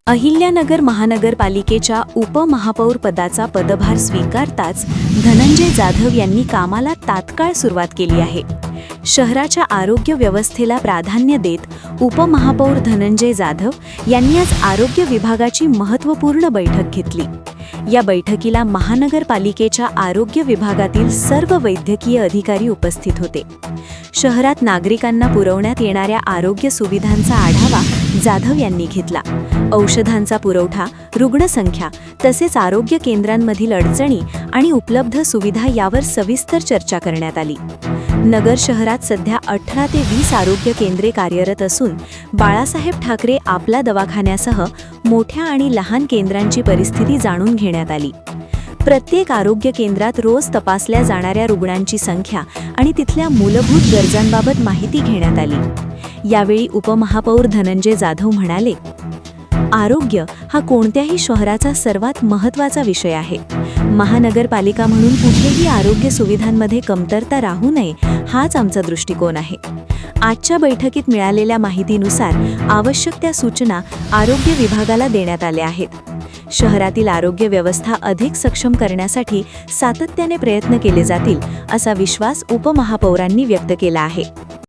अहिल्यानगर महानगरपालिकेच्या उपमहापौर पदाचा पदभार स्वीकारताच धनंजय जाधव यांनी कामाला तात्काळ सुरुवात केली आहे. शहराच्या आरोग्य व्यवस्थेला प्राधान्य देत उपमहापौर धनंजय जाधव यांनी आज आरोग्य विभागाची महत्त्वपूर्ण बैठक घेतली. या बैठकीला महानगरपालिकेच्या आरोग्य विभागातील सर्व वैद्यकीय अधिकारी उपस्थित होते. शहरात नागरिकांना पुरवण्यात येणाऱ्या आरोग्य सुविधांचा आढावा जाधव यांनी घेतला. औषधांचा पुरवठा, रुग्णसंख्या तसेच आरोग्य केंद्रांमधील अडचणी आणि उपलब्ध सुविधा यावर सविस्तर चर्चा करण्यात आली. नगर शहरात सध्या 18 ते 20 आरोग्य केंद्रे कार्यरत असून बाळासाहेब ठाकरे आपला दवाखान्यासह मोठ्या आणि लहान केंद्रांची परिस्थिती जाणून घेण्यात आली. प्रत्येक आरोग्य केंद्रात रोज तपासल्या जाणाऱ्या रुग्णांची संख्या आणि तिथल्या मूलभूत गरजांबाबत माहिती घेण्यात आली. यावेळी उपमहापौर धनंजय जाधव म्हणाले, आरोग्य हा कोणत्याही शहराचा सर्वात महत्त्वाचा विषय आहे. महानगरपालिका म्हणून कुठेही आरोग्य सुविधांमध्ये कमतरता राहू नये हाच आमचा दृष्टिकोन आहे. आजच्या बैठकीत मिळालेल्या माहितीनुसार आवश्यक त्या सूचना आरोग्य विभागाला देण्यात आल्या आहेत. शहरातील आरोग्य व्यवस्था अधिक सक्षम करण्यासाठी सातत्याने प्रयत्न केले जातील असा विश्वास उपमहापौरांनी व्यक्त केला आहे.